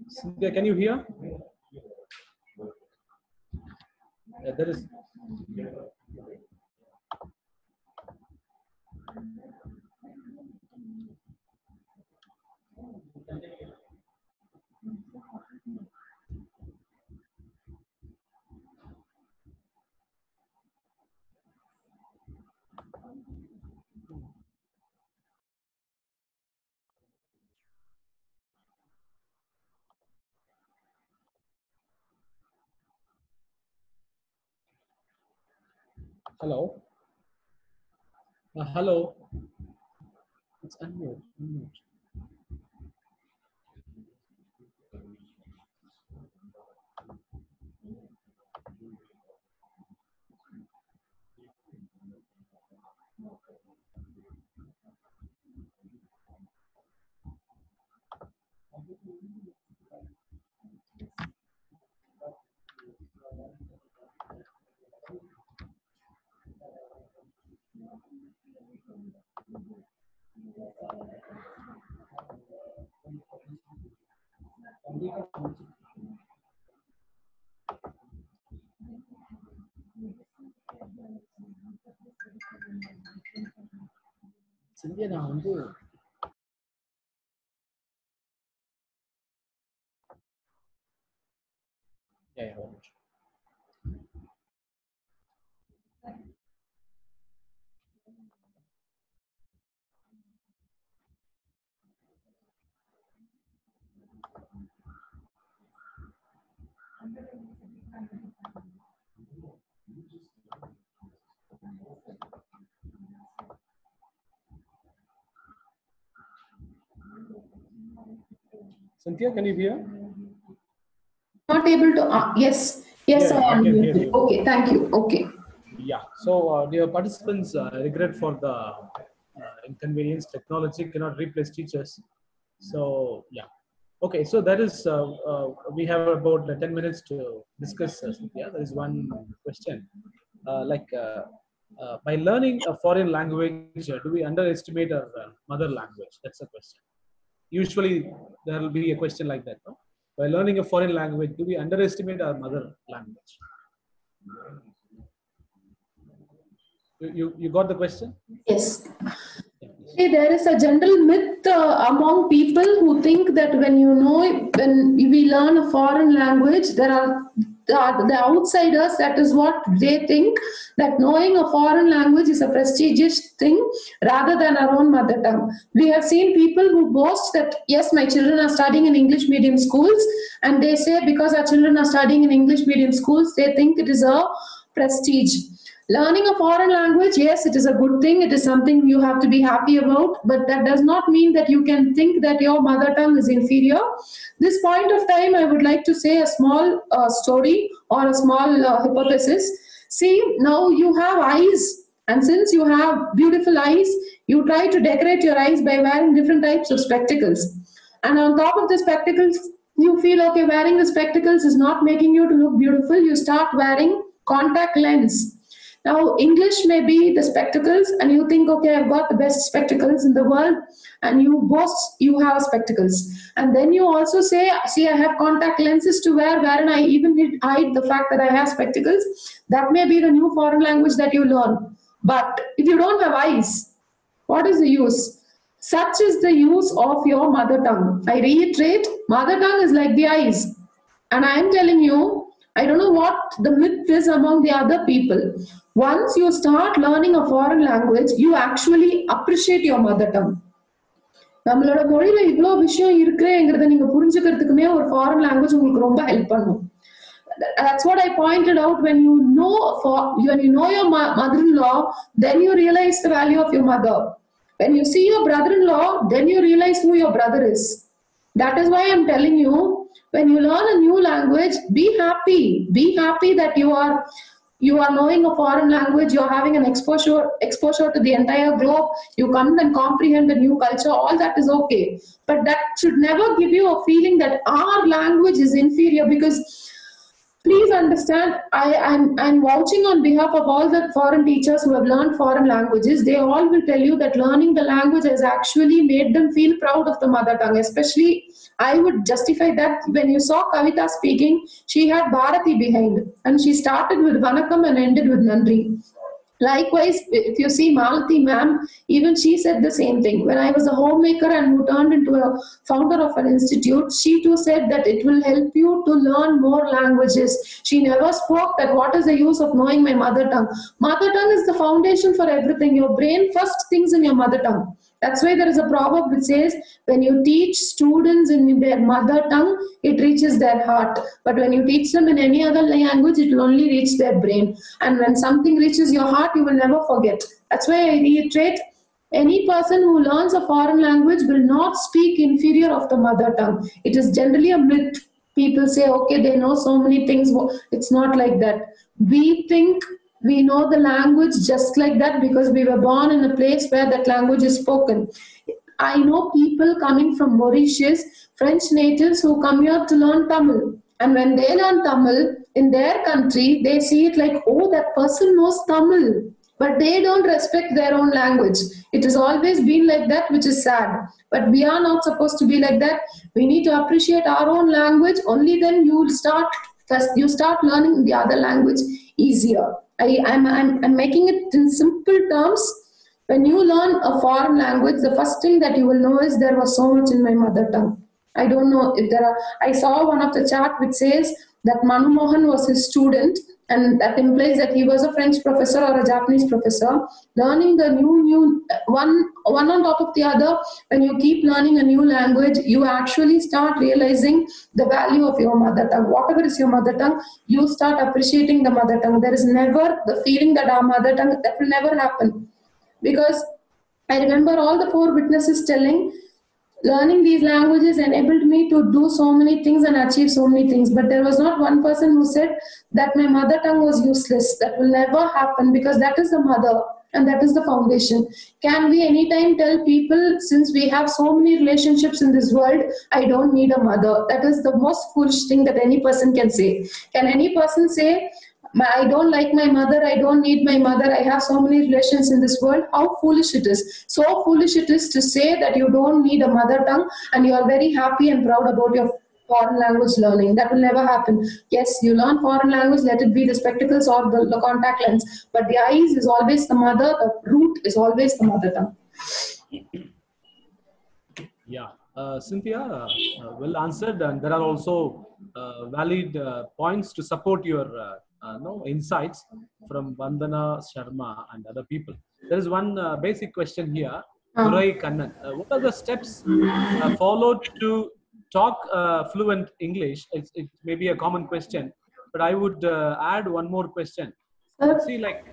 Cynthia, can you hear? There is. Hello. Hello. It's unmute. Unmute. Cynthia, நான் வந்து Cynthia, can you hear? Not able to. Yes, yes, I am. Okay, thank you. Okay. Yeah. So, dear participants, regret for the inconvenience. Technology cannot replace teachers. So, yeah. Okay. So that is. We have about 10 minutes to discuss. Yeah. There is one question. By learning a foreign language, do we underestimate our mother language? That's the question. Usually, there will be a question like that. No? By learning a foreign language, do we underestimate our mother language? You got the question? Yes. See, there is a general myth among people who think that when we learn a foreign language, there the outsiders, that is what they think, that knowing a foreign language is a prestigious thing rather than our own mother tongue. We have seen people who boast that, yes, my children are studying in English medium schools, and they say because our children are studying in English medium schools, they think it is a prestige. Learning a foreign language, yes, it is a good thing. It is something you have to be happy about, but that does not mean that you can think that your mother tongue is inferior. This point of time, I would like to say a small story or a small hypothesis. See, now you have eyes, and since you have beautiful eyes, you try to decorate your eyes by wearing different types of spectacles. And on top of the spectacles, you feel, okay, wearing the spectacles is not making you to look beautiful. You start wearing contact lens. Now, English may be the spectacles, and you think, okay, I've got the best spectacles in the world, and you boast you have spectacles. And then you also say, see, I have contact lenses to wear, wherein I even hide the fact that I have spectacles. That may be the new foreign language that you learn. But if you don't have eyes, what is the use? Such is the use of your mother tongue. I reiterate, mother tongue is like the eyes. And I am telling you, I don't know what the myth is among the other people. Once you start learning a foreign language, you actually appreciate your mother tongue. நம்மளோட மொழியில இவ்வளோ விஷயம் இருக்குங்கிறத நீங்க புரிஞ்சுக்கிறதுக்குமே ஒரு foreign language உங்களுக்கு ரொம்ப help பண்ணும். That's what I pointed out. When you know your mother-in-law, then you realize the value of your mother. When you see your brother-in-law, then you realize who your brother is. That is why I'm telling you, when you learn a new language, be happy. Be happy that you are knowing a foreign language, you're having an exposure to the entire globe, you come and comprehend a new culture, all that is okay. But that should never give you a feeling that our language is inferior, because please understand, I'm vouching on behalf of all the foreign teachers who have learned foreign languages. They all will tell you that learning the language has actually made them feel proud of the mother tongue. Especially, I would justify that when you saw Kavita speaking, she had Bharati behind, and she started with Vanakkam and ended with Nandri. Likewise, if you see Malati ma'am, even she said the same thing. When I was a homemaker and who turned into a founder of an institute, she too said that it will help you to learn more languages. She never spoke that what is the use of knowing my mother tongue. Mother tongue is the foundation for everything. Your brain first thinks in your mother tongue. That's why there is a proverb which says, when you teach students in their mother tongue, it reaches their heart. But when you teach them in any other language, it will only reach their brain. And when something reaches your heart, you will never forget. That's why I reiterate, any person who learns a foreign language will not speak inferior of the mother tongue. It is generally a myth. People say, okay, they know so many things. It's not like that. We think we know the language just like that because we were born in a place where that language is spoken. I know people coming from Mauritius, French natives who come here to learn Tamil. And when they learn Tamil in their country, they see it like, oh, that person knows Tamil. But they don't respect their own language. It has always been like that, which is sad. But we are not supposed to be like that. We need to appreciate our own language. Only then you start learning the other language easier. I'm making it in simple terms. When you learn a foreign language, the first thing that you will know is there was so much in my mother tongue. I don't know if there are. I saw one of the chart which says that Manu Mohan was his student, and that implies that he was a French professor or a Japanese professor. Learning the new one on top of the other, when you keep learning a new language, you actually start realizing the value of your mother tongue. Whatever is your mother tongue, you start appreciating the mother tongue. There is never the feeling that our mother tongue, that will never happen. Because I remember all the 4 witnesses telling, learning these languages enabled me to do so many things and achieve so many things. But there was not one person who said that my mother tongue was useless. That will never happen, because that is the mother and that is the foundation. Can we anytime tell people, since we have so many relationships in this world, I don't need a mother? That is the most foolish thing that any person can say. Can any person say, I don't like my mother, I don't need my mother, I have so many relations in this world? How foolish it is. So foolish it is to say that you don't need a mother tongue and you are very happy and proud about your foreign language learning. That will never happen. Yes, you learn foreign language, let it be the spectacles or the contact lens. But the eyes is always the mother, the root is always the mother tongue. Yeah. Cynthia, well answered, and there are also valid points to support your insights from Vandana Sharma and other people. There is one basic question here. Durai Kannan, what are the steps followed to talk fluent English? It may be a common question, but I would add one more question. Sir, See, like,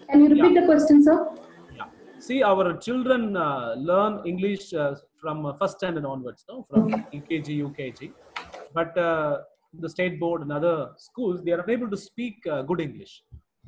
can you repeat the question, sir? yeah. See, our children learn English from first standard onwards, no? From LKG, UKG. But the state board and other schools, they are unable to speak good English.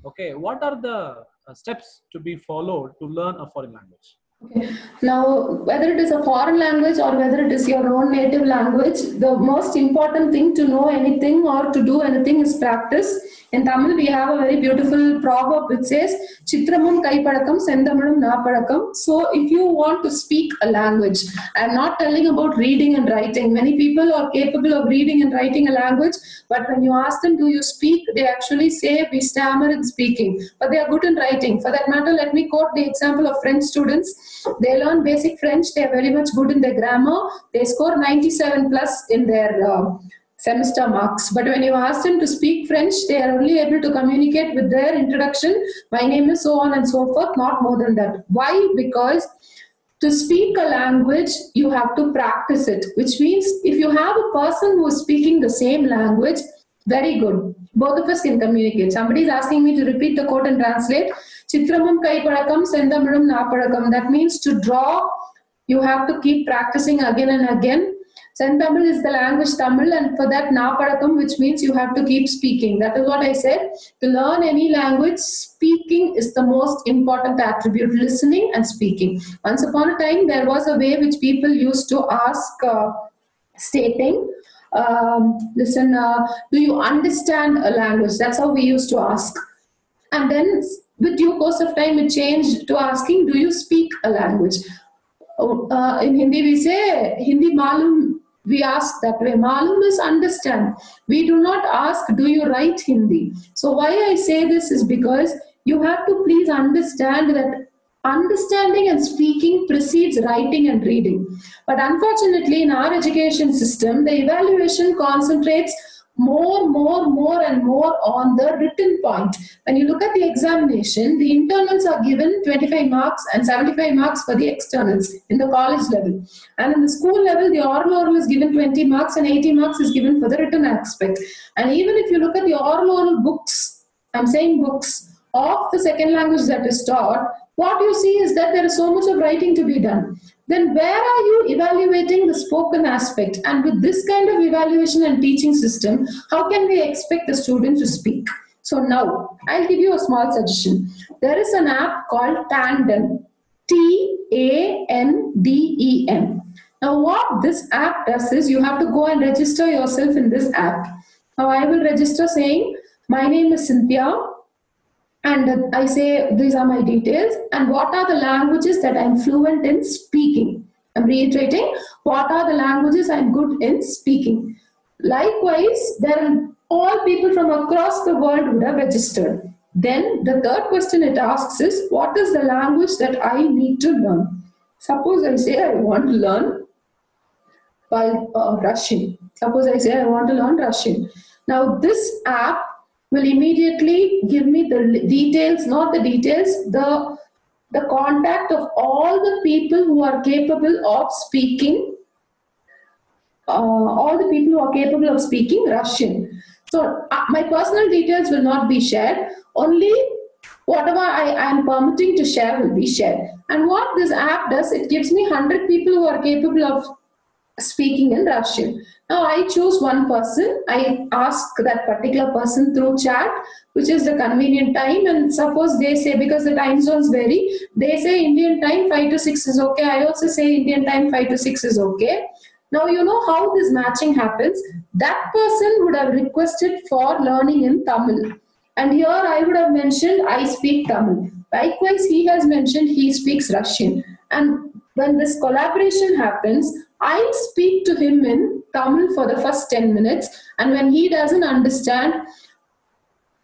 Okay, what are the steps to be followed to learn a foreign language? Okay. Now, whether it is a foreign language or whether it is your own native language, the most important thing to know anything or to do anything is practice. In Tamil, we have a very beautiful proverb which says, Chitramum Kaipadakam, Sendamanum Napadakam. So, if you want to speak a language, I'm not telling about reading and writing. Many people are capable of reading and writing a language, but when you ask them, do you speak? They actually say, we stammer in speaking, but they are good in writing. For that matter, let me quote the example of French students. They learn basic French, they are very much good in their grammar, they score 97 plus in their semester marks. But when you ask them to speak French, they are only able to communicate with their introduction, my name is so on and so forth, not more than that. Why? Because to speak a language, you have to practice it, which means if you have a person who is speaking the same language, very good. Both of us can communicate. Somebody is asking me to repeat the quote and translate. Chitramum Kaipadakam, Sendamanum Napadakam. That means to draw, you have to keep practicing again and again. Sentamil is the language Tamil, and for that Napadakam, which means you have to keep speaking. That is what I said. To learn any language, speaking is the most important attribute, listening and speaking. Once upon a time, there was a way which people used to ask, stating, listen, do you understand a language? That's how we used to ask. And then with due course of time, it changed to asking, do you speak a language? In Hindi, we say, Hindi malum, we ask that way. Malum is understand. We do not ask, do you write Hindi? So why I say this is because you have to please understand that understanding and speaking precedes writing and reading. But unfortunately, in our education system, the evaluation concentrates more and more on the written point. When you look at the examination, the internals are given 25 marks and 75 marks for the externals in the college level. And in the school level, the oral is given 20 marks and 80 marks is given for the written aspect. And even if you look at the oral books, I'm saying books, of the second language that is taught, what you see is that there is so much of writing to be done. Then where are you evaluating the spoken aspect? And with this kind of evaluation and teaching system, how can we expect the student to speak? So now, I'll give you a small suggestion. There is an app called Tandem, Tandem. Now what this app does is, you have to go and register yourself in this app. Now I will register saying, my name is Cynthia, and I say, these are my details, and what are the languages that I'm fluent in speaking. I'm reiterating, what are the languages I'm good in speaking. Likewise, all people from across the world would have registered. Then the third question it asks is, what is the language that I need to learn? Suppose I say I want to learn Russian. Suppose I say I want to learn Russian. Now this app will immediately give me the details, not the details, the contact of all the people who are capable of speaking, Russian. So my personal details will not be shared. Only whatever I am permitting to share will be shared. And what this app does, it gives me 100 people who are capable of speaking in Russian. Now I choose one person, I ask that particular person through chat, which is the convenient time, and suppose they say, because the time zones vary, they say Indian time 5 to 6 is okay, I also say Indian time 5 to 6 is okay. Now you know how this matching happens. That person would have requested for learning in Tamil. And here I would have mentioned I speak Tamil. Likewise, he has mentioned he speaks Russian. And when this collaboration happens, I speak to him in Tamil for the first 10 minutes, and when he doesn't understand,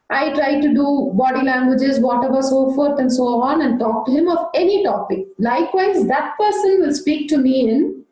I try to do body languages, whatever, so forth and so on, and talk to him of any topic. Likewise, that person will speak to me in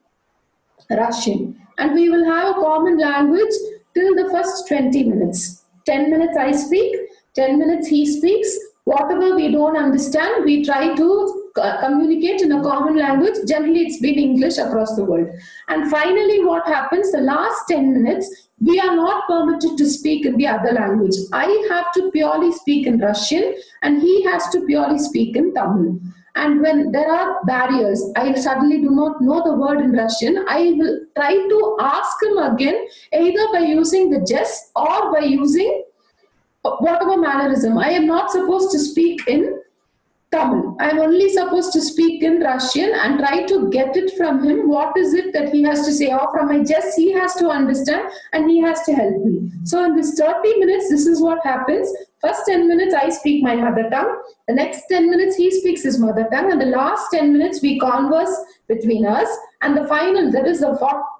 Russian. And we will have a common language till the first 20 minutes. 10 minutes I speak, 10 minutes he speaks. Whatever we don't understand, we try to communicate in a common language. Generally, it's been English across the world. And finally, what happens, the last 10 minutes, we are not permitted to speak in the other language. I have to purely speak in Russian and he has to purely speak in Tamil. And when there are barriers, I suddenly do not know the word in Russian, I will try to ask him again, either by using the jest or by using whatever mannerism. I am not supposed to speak in Tamil. I'm only supposed to speak in Russian and try to get it from him. What is it that he has to say? Or from my jest, he has to understand and he has to help me. So in this 30 minutes, this is what happens. First 10 minutes, I speak my mother tongue. The next 10 minutes, he speaks his mother tongue. And the last 10 minutes, we converse between us. And the final, that is the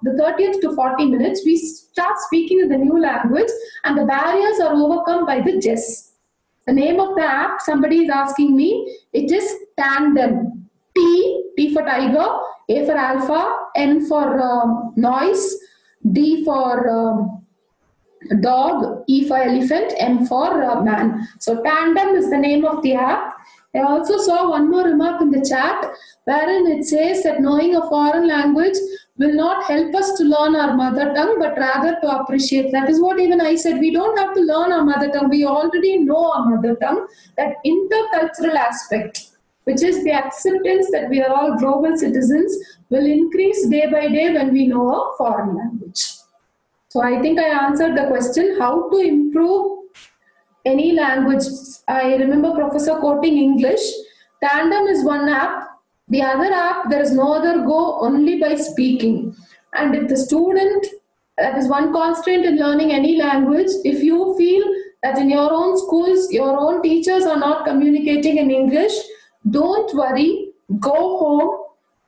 30th to 40 minutes, we start speaking in the new language. And the barriers are overcome by the jest. The name of the app, somebody is asking me, it is Tandem. T for tiger, A for alpha, N for noise, D for dog, E for elephant, M for man. So Tandem is the name of the app. I also saw one more remark in the chat wherein it says that knowing a foreign language will not help us to learn our mother tongue, but rather to appreciate. That is what even I said. We don't have to learn our mother tongue. We already know our mother tongue. That intercultural aspect, which is the acceptance that we are all global citizens, will increase day by day when we know a foreign language. So I think I answered the question, how to improve any language. I remember Professor quoting English. Tandem is one app. The other app, there is no other go, only by speaking. And if the student, that is one constraint in learning any language, if you feel that in your own schools, your own teachers are not communicating in English, don't worry, go home.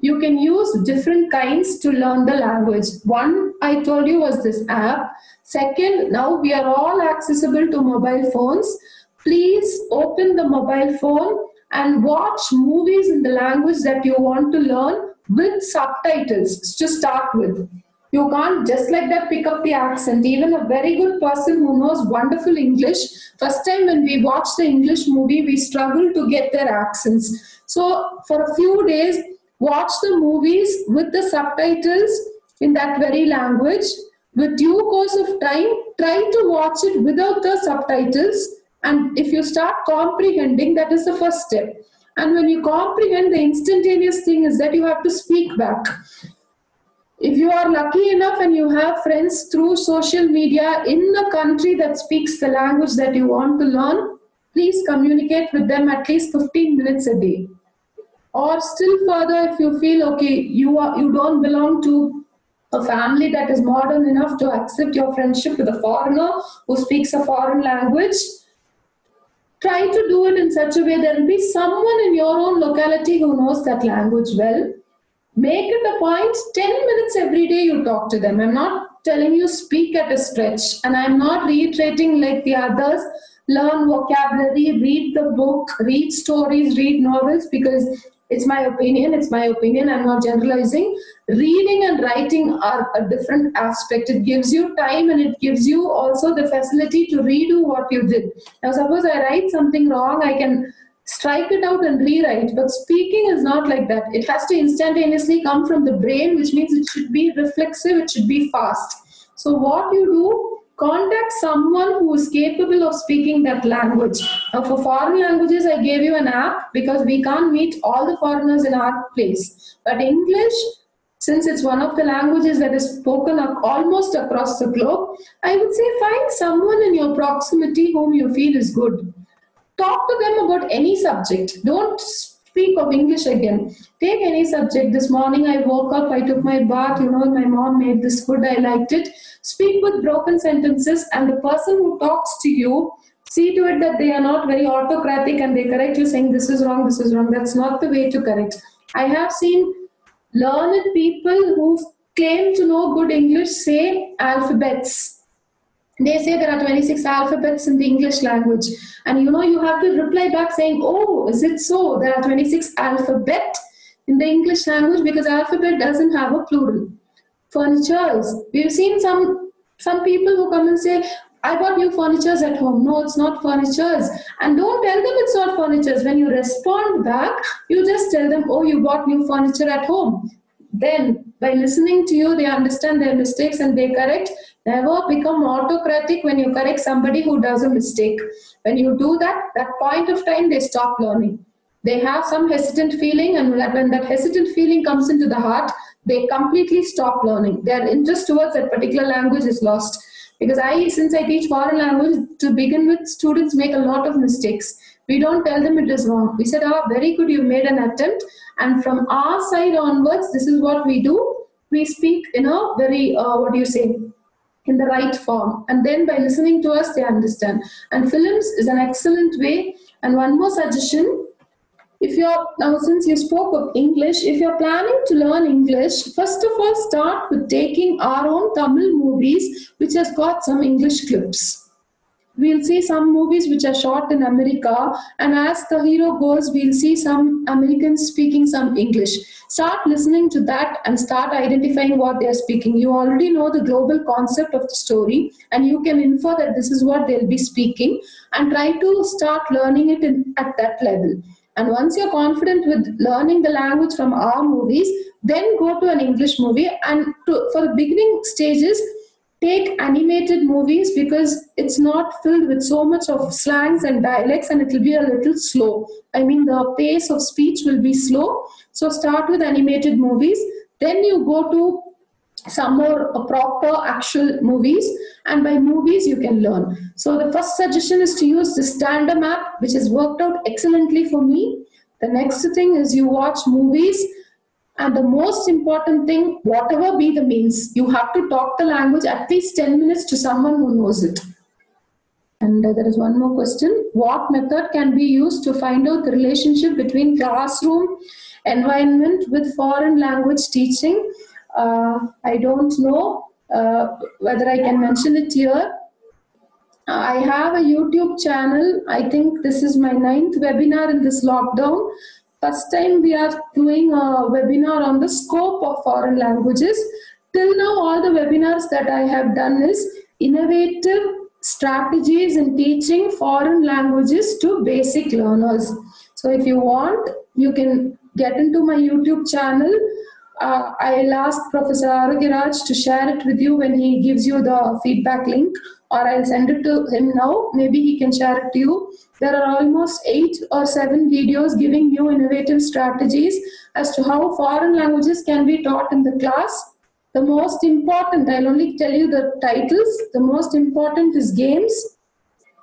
You can use different kinds to learn the language. One, I told you, was this app. Second, now we are all accessible to mobile phones. Please open the mobile phone and watch movies in the language that you want to learn with subtitles to start with. You can't just like that pick up the accent. Even a very good person who knows wonderful English, first time when we watch the English movie, we struggle to get their accents. So for a few days, watch the movies with the subtitles in that very language. With due course of time, try to watch it without the subtitles. And if you start comprehending, that is the first step. And when you comprehend, the instantaneous thing is that you have to speak back. If you are lucky enough and you have friends through social media in the country that speaks the language that you want to learn, please communicate with them at least 15 minutes a day. Or still further, if you feel, okay, you don't belong to a family that is modern enough to accept your friendship with a foreigner who speaks a foreign language, try to do it in such a way there will be someone in your own locality who knows that language well. Make it a point, 10 minutes every day you talk to them. I'm not telling you speak at a stretch, and I'm not reiterating like the others, learn vocabulary, read the book, read stories, read novels, because it's my opinion, I'm not generalizing. Reading and writing are a different aspect. It gives you time and it gives you also the facility to redo what you did. Now suppose I write something wrong, I can strike it out and rewrite, but speaking is not like that. It has to instantaneously come from the brain, which means it should be reflexive, it should be fast. So what you do, contact someone who is capable of speaking that language. Now for foreign languages, I gave you an app because we can't meet all the foreigners in our place. But English, since it's one of the languages that is spoken almost across the globe, I would say find someone in your proximity whom you feel is good. Talk to them about any subject. Don't speak of English again. Take any subject. This morning I woke up, I took my bath, my mom made this food, I liked it. Speak with broken sentences, and the person who talks to you, see to it that they are not very autocratic and they correct you saying this is wrong, this is wrong. That's not the way to correct. I have seen learned people who claim to know good English say alphabets. They say there are 26 alphabets in the English language. And you have to reply back saying, oh, is it so? There are 26 alphabet in the English language because alphabet doesn't have a plural. Furnitures. We've seen some people who come and say, I bought new furnitures at home. No, it's not furnitures. And don't tell them it's not furnitures. When you respond back, you just tell them, oh, you bought new furniture at home. Then, by listening to you, they understand their mistakes and they correct. Never become autocratic when you correct somebody who does a mistake. When you do that, that point of time, they stop learning. They have some hesitant feeling, and when that hesitant feeling comes into the heart, they completely stop learning. Their interest towards that particular language is lost. Because since I teach foreign language, to begin with, students make a lot of mistakes. We don't tell them it is wrong. We said, very good, you made an attempt. And from our side onwards, this is what we do. We speak in a very, in the right form. And then by listening to us, they understand. And films is an excellent way. And one more suggestion, now since you spoke of English, if you're planning to learn English, first of all start with taking our own Tamil movies which has got some English clips. We'll see some movies which are shot in America, and as the hero goes, we'll see some Americans speaking some English. Start listening to that and start identifying what they're speaking. You already know the global concept of the story, and you can infer that this is what they'll be speaking, and try to start learning it at that level. And once you're confident with learning the language from our movies, then go to an English movie. And for the beginning stages, take animated movies because it's not filled with so much of slangs and dialects, and it will be a little slow. I mean, the pace of speech will be slow. So start with animated movies. Then you go to some more proper actual movies, and by movies you can learn. So the first suggestion is to use the Tandem app, which has worked out excellently for me. The next thing is you watch movies, and the most important thing, whatever be the means, you have to talk the language at least 10 minutes to someone who knows it. And there is one more question. What method can be used to find out the relationship between classroom environment with foreign language teaching? I don't know whether I can mention it here. I have a YouTube channel. I think this is my 9th webinar in this lockdown. First time we are doing a webinar on the scope of foreign languages. Till now, all the webinars that I have done is innovative strategies in teaching foreign languages to basic learners. So if you want, you can get into my YouTube channel. I'll ask Professor Arugiraj to share it with you when he gives you the feedback link, or I'll send it to him now. Maybe he can share it to you. There are almost 8 or 7 videos giving you innovative strategies as to how foreign languages can be taught in the class. The most important, I'll only tell you the titles, the most important is games,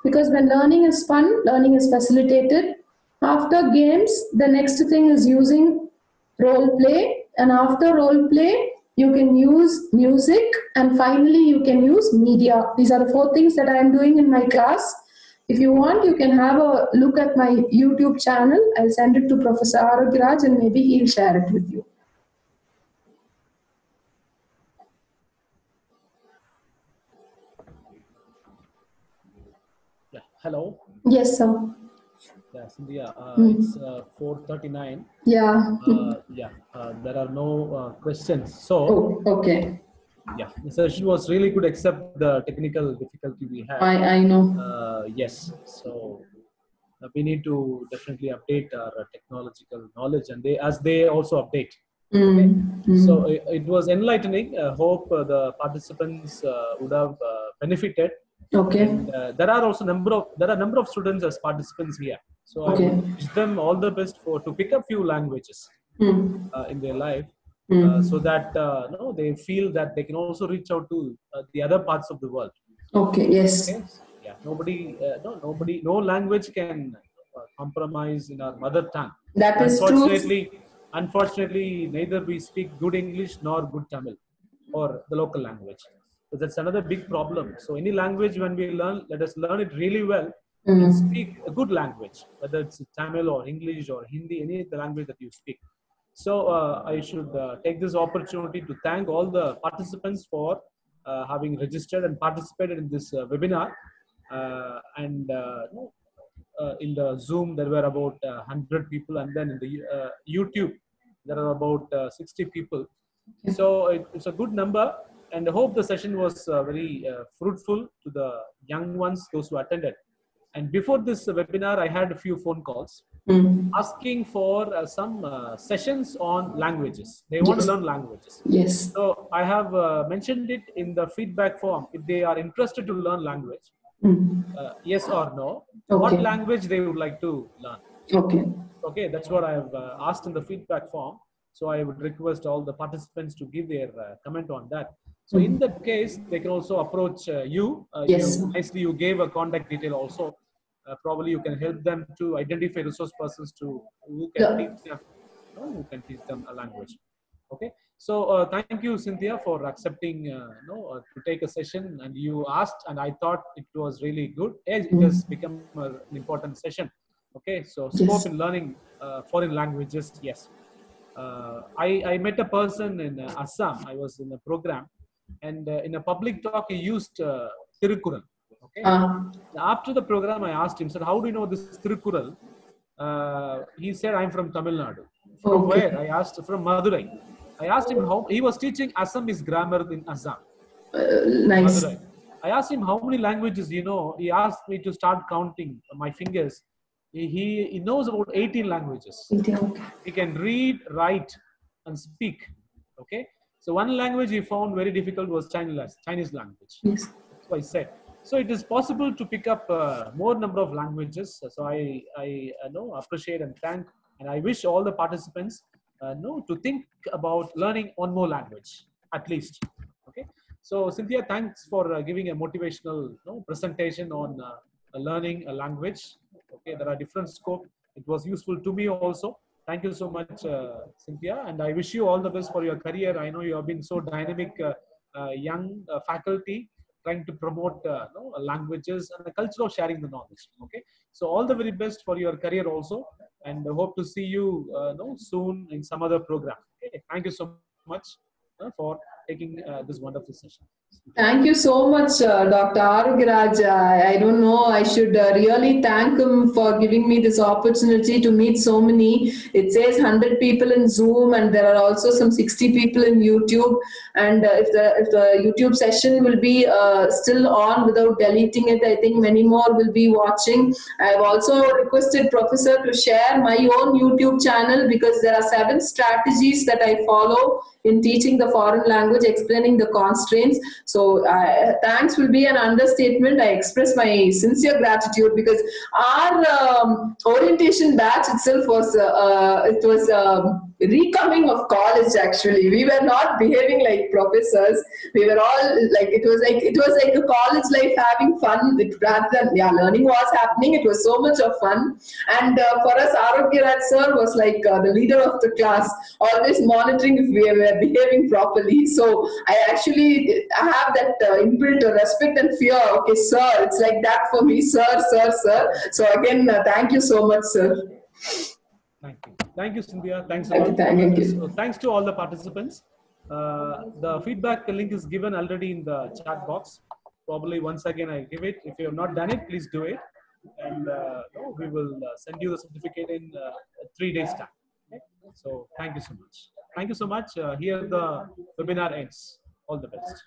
because when learning is fun, learning is facilitated. After games, the next thing is using role play, and after role play, you can use music, and finally you can use media. These are the 4 things that I am doing in my class. If you want, you can have a look at my YouTube channel. I'll send it to Professor Arugiraj and maybe he'll share it with you. Yeah. Hello. Yes, sir. Yeah, Cynthia, it's 4:39. Yeah. There are no questions. So, okay. Yeah, the session was really good except the technical difficulty we had. I know. Yes. So, we need to definitely update our technological knowledge, and they also update. Okay? So, it was enlightening. I hope the participants would have benefited. Okay. And, there are also number of students as participants here. So I wish them all the best to pick up few languages in their life, so that they feel that they can also reach out to the other parts of the world. Okay. Yes. Okay? Yeah. No language can compromise in our mother tongue. That is true. Unfortunately, neither we speak good English nor good Tamil or the local language. So that's another big problem. So any language when we learn, let us learn it really well and speak a good language, whether it's Tamil or English or Hindi, any of the language that you speak. So I should take this opportunity to thank all the participants for having registered and participated in this webinar. In the Zoom, there were about 100 people, and then in the YouTube, there are about 60 people. So it's a good number, and I hope the session was very fruitful to the young ones, those who attended. And before this webinar, I had a few phone calls asking for some sessions on languages. They want to learn languages. Yes. So I have mentioned it in the feedback form. If they are interested to learn language, yes or no, what Okay. language they would like to learn. Okay. Okay, that's what I have asked in the feedback form. So I would request all the participants to give their comment on that. So in that case, they can also approach you. Yes. Nicely, you gave a contact detail also. Probably you can help them to identify resource persons to who can teach them, a language. Okay. So thank you, Cynthia, for accepting to take a session. And you asked, and I thought it was really good. It has become an important session. Okay. So scope in learning foreign languages. Yes. I met a person in Assam. I was in a program, and in a public talk, he used Tirukural. Okay. After the program, I asked him, "Sir, how do you know this Tirukural?" He said, "I'm from Tamil Nadu." From where? I asked. From Madurai. I asked him how he was teaching Assamese grammar in Assam. Nice. Madurai. I asked him how many languages you know. He asked me to start counting my fingers. He knows about 18 languages. He can read, write, and speak. Okay. So one language he found very difficult was Chinese language. Yes. That's what I said. So it is possible to pick up more number of languages. So I appreciate and thank, and I wish all the participants to think about learning one more language at least. Okay. So Cynthia, thanks for giving a motivational presentation on learning a language. Okay, there are different scope. It was useful to me also. Thank you so much, Cynthia, and I wish you all the best for your career. I know you have been so dynamic, young faculty, trying to promote languages and the culture of sharing the knowledge. Okay, so all the very best for your career also, and I hope to see you soon in some other program. Okay, thank you so much for taking this wonderful session. Thank you so much, Dr. Arugiraj. I don't know, I should really thank him for giving me this opportunity to meet so many. It says 100 people in Zoom, and there are also some 60 people in YouTube. And if the YouTube session will be still on without deleting it, I think many more will be watching. I have also requested Professor to share my own YouTube channel, because there are 7 strategies that I follow in teaching the foreign language, explaining the constraints. So thanks will be an understatement. I express my sincere gratitude, because our orientation batch itself was recoming of college. Actually, we were not behaving like professors. We were all like, it was like a college life, having fun. Rather than learning was happening. It was so much of fun. And for us, Arugiraj sir was like the leader of the class, always monitoring if we were behaving properly. So I actually have that inbuilt respect and fear. Okay, sir, it's like that for me, sir. So again, thank you so much, sir. Thank you, Cynthia. Thanks a lot. Thank you. So thanks to all the participants. The feedback link is given already in the chat box. Probably once again I give it. If you have not done it, please do it, and we will send you the certificate in 3 days time. Okay? So thank you so much. Thank you so much. Here the webinar ends. All the best.